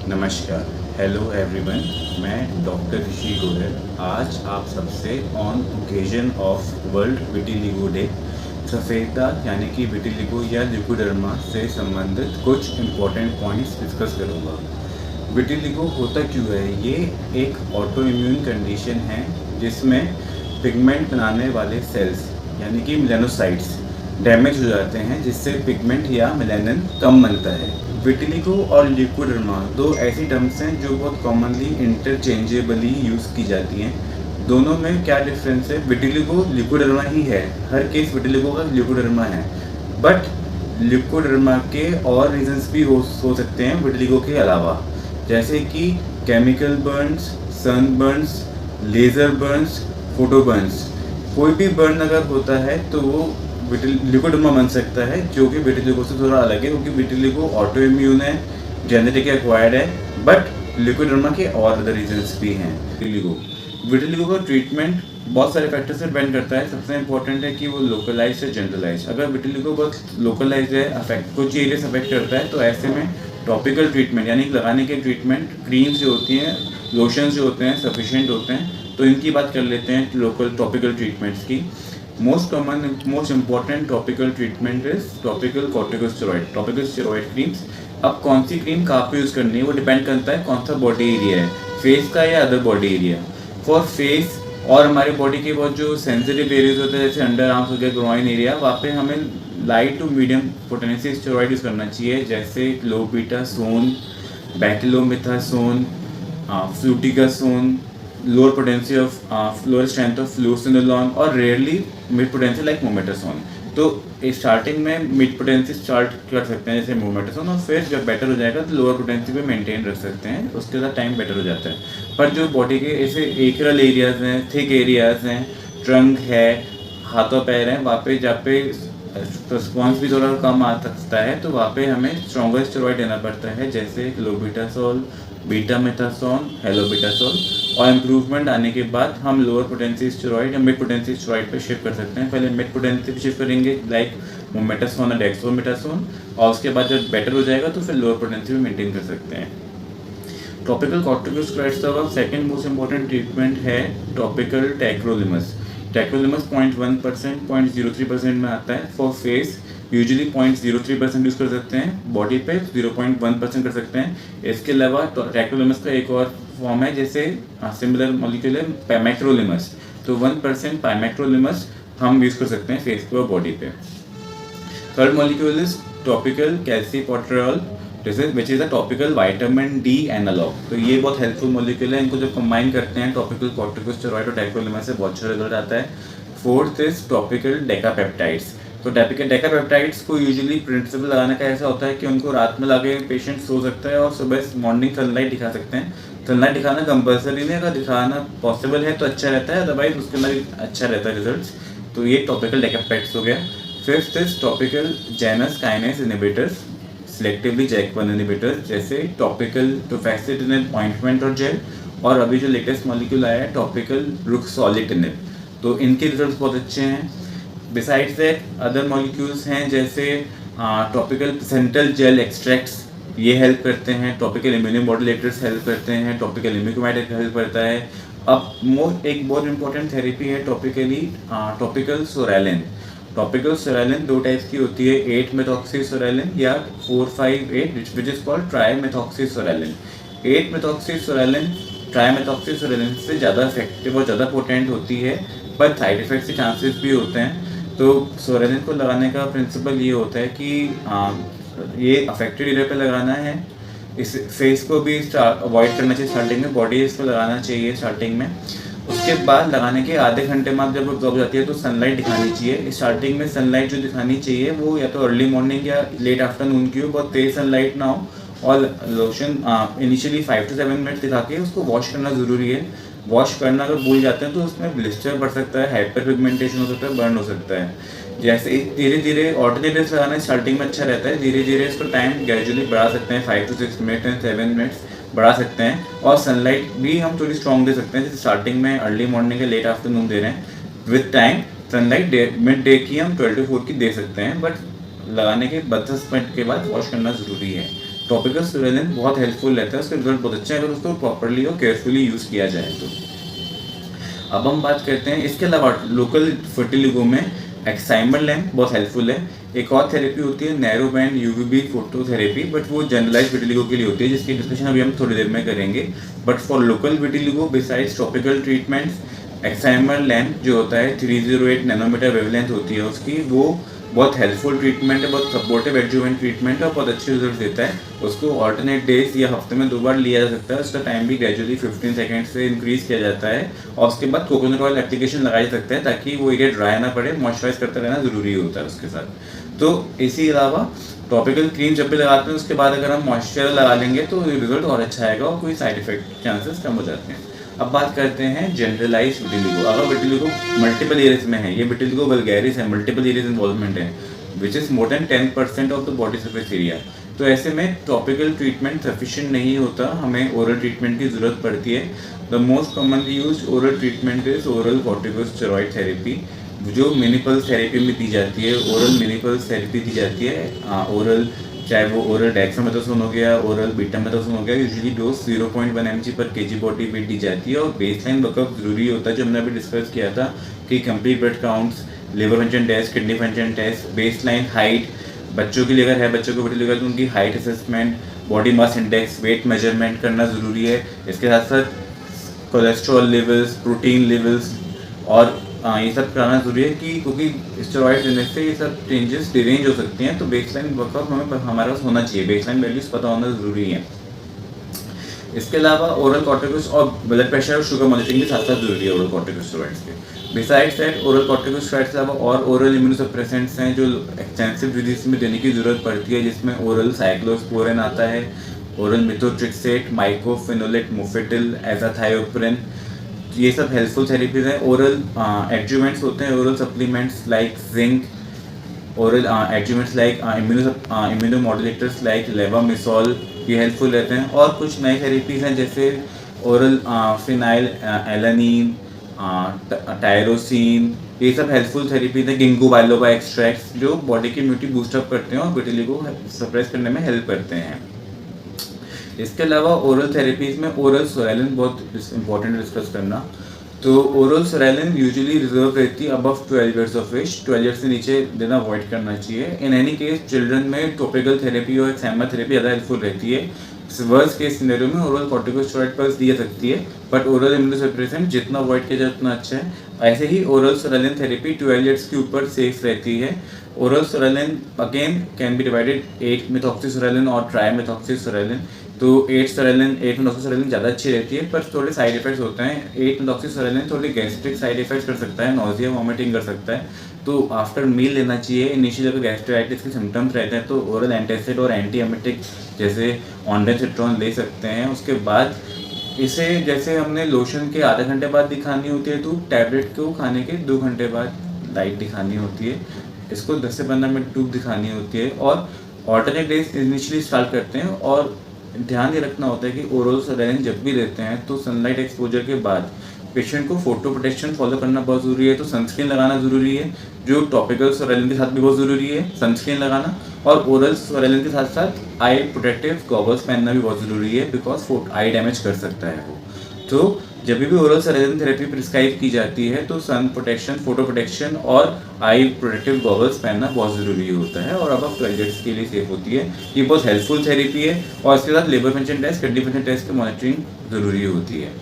नमस्कार, hello everyone. मैं doctor Rishi Goyal आज आप सबसे on occasion of World Vitiligo Day सफ़ेदा यानी कि विटिलिगो या ल्यूकोडर्मा से संबंधित कुछ इम्पोर्टेंट पॉइंट्स डिस्कस करूँगा। विटिलिगो होता क्यों है? ये एक ऑटो इम्यून कंडीशन है जिसमें पिगमेंट बनाने वाले सेल्स यानी कि मेलानोसाइट्स डैमेज हो जाते हैं, जिससे पिगमेंट या मेलानिन कम बनता है। विटिलिगो और ल्यूकोडर्मा दो ऐसी टर्म्स हैं जो बहुत कॉमनली इंटरचेंजेबली यूज़ की जाती हैं। दोनों में क्या डिफरेंस है? विटिलिगो ल्यूकोडर्मा ही है, हर केस विटिलिगो का ल्यूकोडर्मा है, बट ल्यूकोडर्मा के और रीजंस भी हो सकते हैं विटिलिगो के अलावा, जैसे कि chemical burns, sun burns, laser burns, photo burns. कोई भी बर्न अगर होता है तो वो ल्यूकोडर्मा बन सकता है, जो कि विटिलिगो से थोड़ा अलग है, क्योंकि विटिलिगो ऑटो इम्यून है, जेनेटिक एक्वायर्ड है, बट ल्यूकोडर्मा के और अदर रीजंस भी हैं। विटिलिगो का ट्रीटमेंट बहुत सारे फैक्टर से डिपेंड करता है। सबसे इंपॉर्टेंट है कि वो लोकलाइज है जनरलाइज। अगर विटिलिगो बहुत लोकलाइज है, अफेक्ट कुछ एरिया अफेक्ट करता है, तो ऐसे में टॉपिकल ट्रीटमेंट यानी लगाने के ट्रीटमेंट, क्रीम्स जो होती हैं, लोशंस जो होते हैं सफिशिएंट होते हैं। तो इनकी बात कर लेते हैं लोकल टॉपिकल ट्रीटमेंट्स की। Most common most important topical treatment is topical corticosteroid, topical steroid creams. अब कौन सी क्रीम कहाँ पे यूज़ करनी है वो डिपेंड करता है कौन सा बॉडी एरिया है, फेस का या other body area. For face और हमारे बॉडी के बहुत जो सेंसिटिव एरियाज होते हैं, जैसे अंडर आर्म्स हो गया, ग्रोइन एरिया, वहाँ पे हमें light to medium potency steroid use करना चाहिए, जैसे clobetasone, beclomethasone, fluticasone, lower potency of lower strength of fluocinolone, और rarely mid potency like mometasone. तो स्टार्टिंग में मिड पोटेंसी स्टार्ट कर सकते हैं जैसे मोमेटासोन, और फिर जब बेटर हो जाएगा तो लोअर पोटेंसी पे मेंटेन रख सकते हैं, उसके साथ टाइम बेटर हो जाता है। पर जो बॉडी के ऐसे एकरल एरियाज हैं, थिक एरियाज हैं, ट्रंक है, हाथों पैर हैं, वहाँ पे जहाँ पे रिस्पॉन्स भी थोड़ा कम आ सकता है, तो वहाँ पे हमें स्ट्रॉन्गर स्टेरॉइड देना पड़ता है, जैसे क्लोबीटासोल, बीटामेथासोन, हेलोबिटासोल। और इम्प्रूवमेंट आने के बाद हम लोअर पोटेंसी स्टेरॉइड या मिड पोटेंसी स्टेरॉइड पे शिफ्ट कर सकते हैं। पहले मिड पोटेंसी पे शिफ्ट करेंगे लाइक मोमेटासोन और डेक्सोमेटासोन, और उसके बाद जब बेटर हो जाएगा तो फिर लोअर पोटेंसी पे मेंटेन कर सकते हैं। टॉपिकल कॉर्टिकोस्टेरॉइड्स का सेकंड मोस्ट इंपॉर्टेंट ट्रीटमेंट है टॉपिकल टैक्रोलिमस। टैक्रोलिमस 0.1%, 0.03% में आता है। फॉर फेस यूजुअली 0.03% यूज़ कर सकते हैं, बॉडी पे 0.1% कर सकते हैं। इसके अलावा टैक्रोलिमस का एक और फॉर्म है, जैसे सिमिलर मॉलिक्यूल है पैमेक्रोलिमस, तो 1% पैमेक्रोलिमस हम यूज़ कर सकते हैं फेस पे और बॉडी पे। Third molecule is topical calcipotriol, which is a topical vitamin D analogue. तो ये बहुत हेल्पफुल मॉलिक्यूल है, इनको जब कंबाइन करते हैं टॉपिकल कॉर्टिकोस्टेरॉइड और टैक्रोलिमस से बहुत अच्छा रिजल्ट आता है। Fourth is topical decapeptides. तो डेकापेप्टाइड्स को यूजुअली प्रिंसिपल लगाने का ऐसा होता है कि उनको रात में लगे पेशेंट सो सकता है और सुबह मॉर्निंग सनलाइट दिखा सकते हैं। सनलाइट दिखाना कंपल्सरी नहीं है, अगर दिखाना पॉसिबल है तो अच्छा रहता है, अदरवाइज उसके अंदर अच्छा रहता है रिजल्ट्स। तो ये टॉपिकल डेकापेप्टाइड्स हो गया। Fifth is topical Janus kinase inhibitors, selectively JAK1 inhibitors, जैसे टॉपिकल टोफैक्सिटिनिब ऑइंटमेंट और जेल, और अभी जो लेटेस्ट मॉलिक्यूल आया है टॉपिकल रुक्सोलिटिनिब। तो इनके रिजल्ट्स बहुत अच्छे हैं। बिसाइड्स दैट अदर मॉलिक्यूल्स हैं, जैसे टॉपिकल प्लेसेंटल जेल एक्सट्रैक्ट्स, ये हेल्प करते हैं। टॉपिकल इम्यूनोमोडुलेटर्स हेल्प करते हैं। टॉपिकल इम्यूकोमैटिक हेल्प करता है। अब एक बहुत इंपॉर्टेंट थेरेपी है टॉपिकल सोरेलिन। टॉपिकल सोरेलिन दो टाइप्स की होती है, 8-मेथॉक्सी-सोरेलिन या 4,5-8, विच इज कॉल्ड ट्राईमेथॉक्सी-सोरेलिन। 8-मेथॉक्सी-सोरेलिन ट्राईमेथॉक्सी-सोरेलिन से ज़्यादा इफेक्टिव और ज़्यादा पोटेंट होती है, पर साइड इफेक्ट्स के चांसेस भी होते हैं। तो सोरेलिन को लगाने का प्रिंसिपल ये होता है कि ये अफेक्टेड एरिया पे लगाना है। इस फेस को भी अवॉइड करना चाहिए स्टार्टिंग में, बॉडी इस पर लगाना चाहिए स्टार्टिंग में। उसके बाद लगाने के आधे घंटे में जब वो हो जाती है तो सनलाइट दिखानी चाहिए। स्टार्टिंग में सनलाइट जो दिखानी चाहिए वो या तो अर्ली मॉर्निंग या लेट आफ्टरनून की हो, बहुत तेज सनलाइट ना हो, और लोशन इनिशियली 5 to 7 मिनट दिखा के उसको वॉश करना ज़रूरी है। वॉश करना अगर भूल जाते हैं तो उसमें ब्लिस्टर बढ़ सकता है, हाइपर पिगमेंटेशन हो सकता है, बर्न हो सकता है। जैसे धीरे धीरे ऑल्टरनेटिव्स लगाना स्टार्टिंग में अच्छा रहता है, धीरे धीरे इसको टाइम ग्रेजुअली बढ़ा सकते हैं, 5 to 6 मिनट एंड 7 मिनट्स बढ़ा सकते हैं। और सनलाइट भी हम थोड़ी स्ट्रॉन्ग दे सकते हैं, जैसे स्टार्टिंग में अर्ली मॉर्निंग या लेट आफ्टरनून दे रहे हैं। With time sunlight mid day की हम 12 to 4 की दे सकते हैं, बट लगाने के 32 मिनट के बाद वॉश करना ज़रूरी है। टॉपिकल सर्वेलेंस बहुत हेल्पफुल रहता है, उसके रिजल्ट बहुत अच्छे हैं अगर उसको प्रॉपरली और केयरफुली यूज़ किया जाए तो। अब हम बात करते हैं इसके अलावा लोकल फर्टिलिगो में एक्साइमर लैम्प बहुत हेल्पफुल है। एक और थेरेपी होती है narrow band UVB phototherapy, but वो जनरलाइज विटिलिगो के लिए होती है जिसकी डिस्कशन अभी हम थोड़ी देर में करेंगे। But for local vitiligo besides topical treatments excimer lamp जो होता है 308 नैनोमीटर वेवलेंथ होती है उसकी, वो बहुत हेल्पफुल ट्रीटमेंट है, बहुत सपोर्टिव एडजुवेंट ट्रीटमेंट है और बहुत अच्छे रिजल्ट देता है। उसको ऑल्टरनेट डेज या हफ्ते में 2 बार लिया जा सकता है। उसका टाइम भी ग्रेजुअली 15 सेकंड से इंक्रीज किया जाता है और उसके बाद कोकोनट ऑयल एप्लीकेशन लगाया जा सकता है ताकि वो एरिया ड्राई ना पड़े, मॉइस्चराइज करता रहना ज़रूरी होता है उसके साथ। तो इसी अलावा टॉपिकल क्रीम जब भी लगाते हैं उसके बाद अगर हम मॉइस्चर लगा लेंगे तो रिजल्ट और अच्छा आएगा और कोई साइड इफेक्ट चांसेस कम हो जाते हैं। अब बात करते हैं जनरलाइज विटिलिगो। अगर विटिलिगो मल्टीपल एरियाज में है, ये विटिलिगो वल्गैरिस है, मल्टीपल एरियाज इन्वॉल्वमेंट है which is more than 10% of the body surface area, तो ऐसे में टॉपिकल ट्रीटमेंट सफिशिएंट नहीं होता, हमें ओरल ट्रीटमेंट की ज़रूरत पड़ती है। The most commonly use oral treatment is oral corticosteroid therapy जो मिनीपल्स थेरेपी में दी जाती है। ओरल मिनीपल्स थेरेपी दी जाती है ओरल, चाहे वो ओरल डेक्सामेथासोन हो गया, ओरल बीटामेथासोन हो गया। यूजुअली डोज 0.1 mg पर kg बॉडी वेट दी जाती है और बेसलाइन वर्कअप जरूरी होता है जो हमने अभी डिस्कस किया था कि complete blood counts, liver function test, kidney function test, baseline height, बच्चों के लिए अगर है बच्चों को विटिलिगो तो उनकी height assessment, body mass index, weight measurement करना ज़रूरी है। इसके साथ साथ कोलेस्ट्रॉल लेवल्स, प्रोटीन लेवल्स और ये सब कराना ज़रूरी है कि क्योंकि स्टेरॉइड देने से ये सब चेंजेस डिरेंज हो सकते हैं। तो बेसलाइन वर्कअप हमारे पास होना चाहिए, बेसलाइन वैल्यूज पता होना ज़रूरी है। इसके अलावा ओरल कॉर्टिकोस्टेरॉइड्स और ब्लड प्रेशर और शुगर मॉनिटरिंग के साथ साथ जरूरी है ओरल कॉर्टिकोस्टेरॉइड्स के। बिसाइड्स दैट ओरल कॉर्टिकोस्टेरॉइड्स के अलावा और ओरल इम्यूनोसप्रेसेंट्स हैं जो एक्सटेंसिव डिजीज में देने की ज़रूरत पड़ती है, जिसमें ओरल साइक्लोस्पोरिन आता है, oral methotrexate, mycophenolate, mofetil, azathioprine, ये सब हेल्पफुल थेरेपीज हैं। ओरल एडजुवेंट्स होते हैं, oral supplements like zinc, oral adjuvants like immunomodulators like levamisole, ये हेल्पफुल रहते हैं। और कुछ नई थेरेपीज हैं जैसे ओरल फिनाइल एलानिन, टायरोसिन, ये सब हेल्पफुल थेरेपीज हैं। गिंगो बाइलोबा एक्सट्रैक्ट्स जो बॉडी की इम्यूनिटी बूस्टअप करते हैं और विटिलिगो को सप्रेस करने में हेल्प करते हैं। इसके अलावा ओरल थेरेपीज में ओरल सोरेलिन बहुत इंपॉर्टेंट डिस्कस करना। तो ओरल सोरेलिन यूजुअली रिजर्व रहती है above 12 years of age, 12 years से नीचे देना अवॉइड करना चाहिए। इन एनी केस चिल्ड्रन में टॉपिकल थेरेपी और एक्साइमर थेरेपी ज़्यादा हेल्पफुल रहती है। वर्स्ट केस सिनेरियो में ओरल कॉर्टिकोस्टेरॉइड पल्स दी जा सकती है, बट ओरल इम्यूनोसप्रेसेंट जितना अवॉइड किया जाए उतना अच्छा है। ऐसे ही ओरल सोरेलिन थेरेपी 12 ईयर्स के ऊपर सेफ रहती है। Oral psoralen again can be divided 8 मेथॉक्सीसोरेलिन और ट्राईमेथॉक्सीसोरेलिन। तो 8 मेथॉक्सीसोरेलिन ज़्यादा अच्छी रहती है, पर थोड़े साइड इफेक्ट्स होते हैं। 8 मेथॉक्सीसोरेलिन थोड़ी गैस्ट्रिक साइड इफेक्ट्स कर सकता है, नोजिया वॉमिटिंग कर सकता है, तो आफ्टर मील लेना चाहिए। इनिशियल अगर गैस्ट्राइटिस के सिम्टम्स रहते हैं तो ओरल एंटासिड और एंटी एमेटिक जैसे ऑन्डेसिट्रॉन ले सकते हैं। उसके बाद इसे जैसे हमने लोशन के आधे घंटे बाद दिखानी होती है, तो टैबलेट को खाने के 2 घंटे बाद लाइट दिखानी होती है। इसको 10 से 15 मिनट ट्यूब दिखानी होती है और ऑल्टरनेट डेज इनिशियली स्टार्ट करते हैं। और ध्यान ये रखना होता है कि ओरल सोरेलिन जब भी देते हैं तो सनलाइट एक्सपोजर के बाद पेशेंट को फोटो प्रोटेक्शन फॉलो करना बहुत ज़रूरी है। तो सनस्क्रीन लगाना ज़रूरी है, जो टॉपिकल सोरेलिन के साथ भी बहुत ज़रूरी है सनस्क्रीन लगाना। और ओरल सोरेलिन के साथ साथ आई प्रोटेक्टिव गॉगल्स पहनना भी बहुत ज़रूरी है, बिकॉज आई डैमेज कर सकता है वो। तो जब भी ओरल सोरेलिन थेरेपी प्रिस्क्राइब की जाती है तो सन प्रोटेक्शन, फोटो प्रोटेक्शन और आई प्रोटेक्टिव गॉगल्स पहनना बहुत ज़रूरी होता है और अब 12 ईयर्स के लिए सेफ होती है। ये बहुत हेल्पफुल थेरेपी है और इसके साथ liver function test, kidney function test की मॉनिटरिंग ज़रूरी होती है।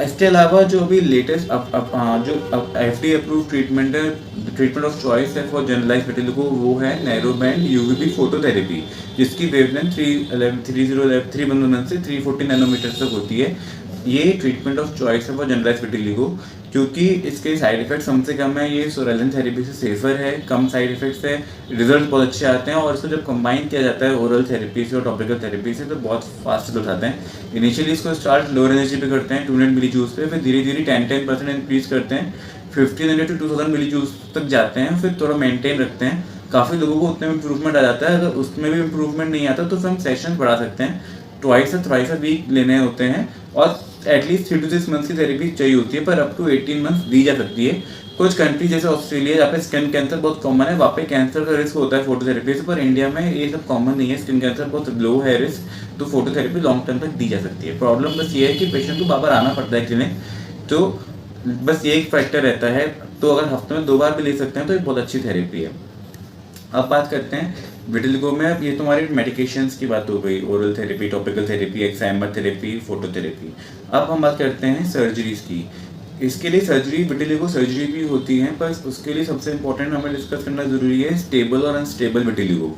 इसके अलावा जो भी लेटेस्ट जो FDA अप्रूव ट्रीटमेंट है, ट्रीटमेंट ऑफ चॉइस है फॉर जनरलाइज विटिलिगो, वो है नैरो बैंड यूवीबी फोटोथेरेपी, जिसकी वेवलेंथ 311 से 340 नैनोमीटर तक होती है। ये ट्रीटमेंट ऑफ चॉइस है फॉर जनरलाइज विटिलिगो क्योंकि इसके साइड इफेक्ट्स हमसे कम है, ये सोरेलिन थेरेपी से सेफर है, कम साइड इफेक्ट्स है, रिजल्ट बहुत अच्छे आते हैं। और इसको जब कंबाइन किया जाता है ओरल थेरेपी से और टॉपिकल थेरेपी से तो बहुत फास्ट रिजल्ट आते हैं। इनिशियली इसको स्टार्ट लोअर एनर्जी पे करते हैं 200 मिली जूस पे, फिर धीरे धीरे 10% इंक्रीज करते हैं, 1500 to 2000 मिली जूस तक जाते हैं, फिर थोड़ा मेंटेन रखते हैं। काफ़ी लोगों को उतने में इंप्रूवमेंट आ जाता है। अगर उसमें भी इंप्रूवमेंट नहीं आता तो फिर हम सेशन बढ़ा सकते हैं, ट्वाइस अ वीक लेने होते हैं। और एटलीस्ट 3 to 6 मंथ्स की थेरेपी चाहिए होती है, पर अप टू 18 मंथ्स दी जा सकती है। कुछ कंट्री जैसे ऑस्ट्रेलिया जहाँ पे स्किन कैंसर बहुत कॉमन है, वहाँ पे कैंसर का रिस्क होता है फोटोथेरेपी से, पर इंडिया में ये सब कॉमन नहीं है। स्किन कैंसर बहुत लो है रिस्क, तो फोटोथेरेपी लॉन्ग टर्म तक दी जा सकती है। प्रॉब्लम बस ये है कि पेशेंट को बार बार आना पड़ता है क्लिनिक, तो बस ये एक फैक्टर रहता है। तो अगर हफ्ते में 2 बार भी ले सकते हैं तो ये बहुत अच्छी थेरेपी है। अब बात करते हैं विटिलिगो में। अब ये तुम्हारी मेडिकेशंस की बात हो गई, oral therapy, topical therapy, excimer therapy, phototherapy. अब हम बात करते हैं सर्जरीज की। इसके लिए सर्जरी, विटिलिगो सर्जरी भी होती है, पर उसके लिए सबसे इंपॉर्टेंट हमें डिस्कस करना ज़रूरी है स्टेबल और अनस्टेबल विटिलिगो।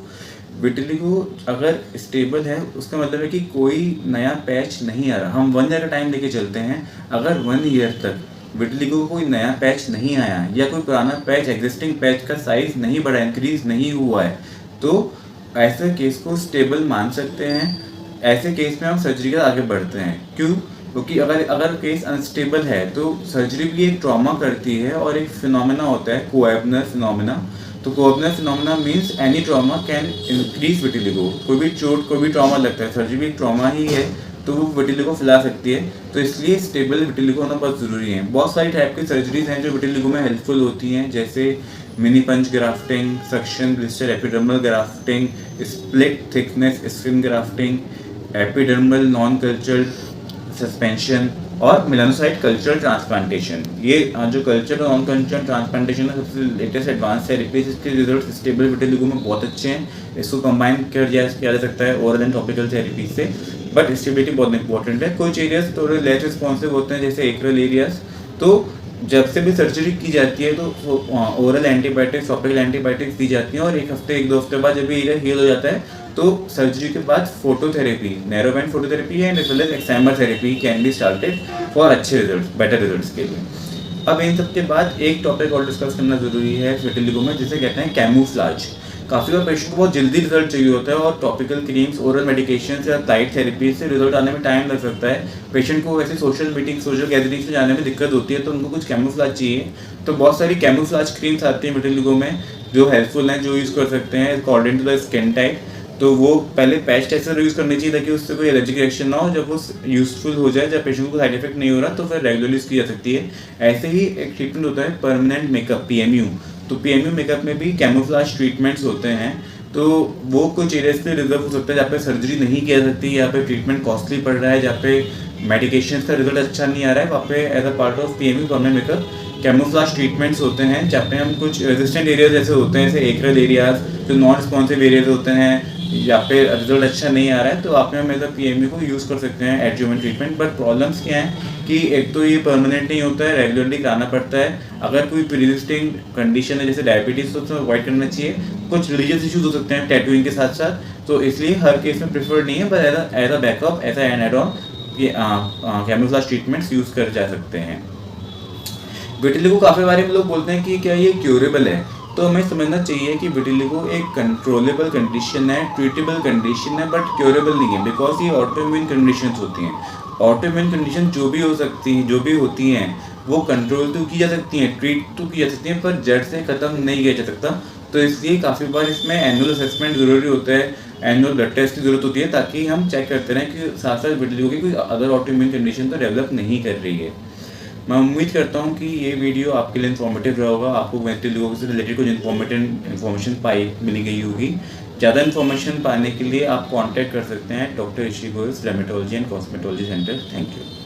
विटिलिगो अगर स्टेबल है उसका मतलब है कि कोई नया पैच नहीं आ रहा। हम 1 ईयर का टाइम लेके चलते हैं, अगर 1 ईयर तक विटिलिगो को कोई नया पैच नहीं आया या कोई पुराना पैच, एग्जिस्टिंग पैच का साइज नहीं बढ़ा, इंक्रीज नहीं हुआ है, तो ऐसे केस को स्टेबल मान सकते हैं। ऐसे केस में हम सर्जरी का आगे बढ़ते हैं। क्यों? क्योंकि अगर केस अनस्टेबल है तो सर्जरी भी एक ट्रॉमा करती है, और एक फिनोमेना होता है कोएबनर फिनोमेना। तो Koebner phenomena means any trauma can increase vitiligo. कोई भी चोट, कोई भी ट्रॉमा लगता है, सर्जरी भी एक ट्रॉमा ही है, तो वो विटिलिगो फैला सकती है। तो इसलिए स्टेबल विटिलिगो होना बहुत ज़रूरी है। बहुत सारी टाइप की सर्जरीज हैं जो विटिलिगो में हेल्पफुल होती हैं, जैसे mini punch grafting, suction blister epidermal grafting, split thickness skin grafting, epidermal non cultured suspension और मेलानोसाइट कल्चरल ट्रांसप्लांटेशन। ये जो कल्चर और नॉन कल्चरल ट्रांसप्लांटेशन है सबसे लेटेस्ट एडवांस थेरेपी। इसके रिजल्ट स्टेबल विटिलिगो में बहुत अच्छे हैं। इसको कंबाइन किया जा सकता है ओरल एंड टॉपिकल थेरेपी से, बट स्टेबिलिटी बहुत इंपॉर्टेंट है। कुछ एरियाज थोड़े लेस रिस्पॉन्सिव होते हैं, जैसे एक्रेल एरियाज। तो जब से भी सर्जरी की जाती है तो ओरल एंटीबायोटिक्स, टॉपिकल एंटीबायोटिक्स दी जाती हैं, और 1 हफ्ते 1-2 हफ्ते बाद जब एरिया हील हो जाता है तो सर्जरी के बाद phototherapy, narrow band phototherapy and as well as excimer therapy can be started for अच्छे रिजल्ट, बेटर रिजल्ट्स के लिए। अब इन सब के बाद एक टॉपिक और डिस्कस करना जरूरी है विटिलिगो में, जिसे कहते हैं कैमूफ्लाज। काफ़ी बार पेशेंट को बहुत जल्दी रिजल्ट चाहिए होता है, और टॉपिकल क्रीम्स, ओरल मेडिकेशन या लाइट थेरेपी से रिजल्ट आने में टाइम लग सकता है। पेशेंट को वैसे सोशल मीटिंग, सोशल गैदरिंग्स में जाने में दिक्कत होती है, तो उनको कुछ कैमूफ्लाज चाहिए। तो बहुत सारी कैमूफ्लाज क्रीम्स आती हैं विटिलिगो में जो हेल्पफुल हैं, जो यूज़ कर सकते हैं according to the skin type. तो वो पहले पैच टेस्टर यूज़ करनी चाहिए ताकि उससे कोई एलर्जिक रिएक्शन ना हो। जब वो यूजफुल हो जाए, जब पेशेंट को साइड इफेक्ट नहीं हो रहा, तो फिर रेगुलरली यूज़ की जा सकती है। ऐसे ही एक ट्रीटमेंट होता है परमानेंट मेकअप, PMU। तो PMU मेकअप में भी कैमोफ्लाज ट्रीटमेंट्स होते हैं। तो वो कुछ एरियाज पे रिजर्व हो सकता है जहाँ पे सर्जरी नहीं की जा सकती, यहाँ पे ट्रीटमेंट कॉस्टली पड़ रहा है, जहाँ पे मेडिकेशन का रिजल्ट अच्छा नहीं आ रहा है, वहाँ पे as a part of PMU permanent makeup camouflage treatments होते हैं, जहाँ पे हम कुछ रेजिस्टेंट एरियाज ऐसे होते हैं, जैसे एक्रेल एरियाज, जो नॉन रिस्पॉन्सिव एरियाज होते हैं, या पे रिजल्ट अच्छा नहीं आ रहा है, तो आप में PMU को यूज़ कर सकते हैं एडजुवेंट ट्रीटमेंट। बट प्रॉब्लम्स क्या हैं कि एक तो ये परमानेंट नहीं होता है, रेगुलरली कराना पड़ता है। अगर कोई प्री-एग्जिस्टिंग कंडीशन है जैसे डायबिटीज़, तो उसमें अवॉइड करना चाहिए। कुछ रिलीजियस इशूज़ हो सकते हैं टैटूइंग के साथ साथ, तो इसलिए हर केस में प्रेफर्ड नहीं है, पर as a backup, as a add on ये कैमोफ्लाज ट्रीटमेंट्स यूज़ कर जा सकते हैं। विटिलिगो काफ़ी बार लोग बोलते हैं कि क्या ये क्यूरेबल है, तो हमें समझना चाहिए कि विटिलिगो एक कंट्रोलेबल कंडीशन है, ट्रीटेबल कंडीशन है, बट क्यूरेबल नहीं है, बिकॉज ये ऑटोइम्यून कंडीशंस होती हैं। ऑटोइम्यून कंडीशन जो भी हो सकती हैं, जो भी होती हैं, वो कंट्रोल तो की जा सकती हैं, ट्रीट तो की जा सकती हैं, पर जड़ से ख़त्म नहीं किया जा सकता। तो इसलिए काफ़ी बार इसमें एनुअल असेसमेंट ज़रूरी होता है, एनुअल ब्लड टेस्ट की ज़रूरत होती है, ताकि हम चेक करते रहें कि साथ साथ विटिलिगो की कोई अदर ऑटोइम्यून कंडीशन तो डेवलप नहीं कर रही है। मैं उम्मीद करता हूँ कि ये वीडियो आपके लिए इन्फॉर्मेटिव रहा होगा, आपको विटिलिगो से रिलेटेड कुछ इन्फॉर्मेशन मिली गई होगी। ज़्यादा इन्फॉर्मेशन पाने के लिए आप कांटेक्ट कर सकते हैं doctor Rishi Goyal, dermatology and cosmetology centre. Thank you.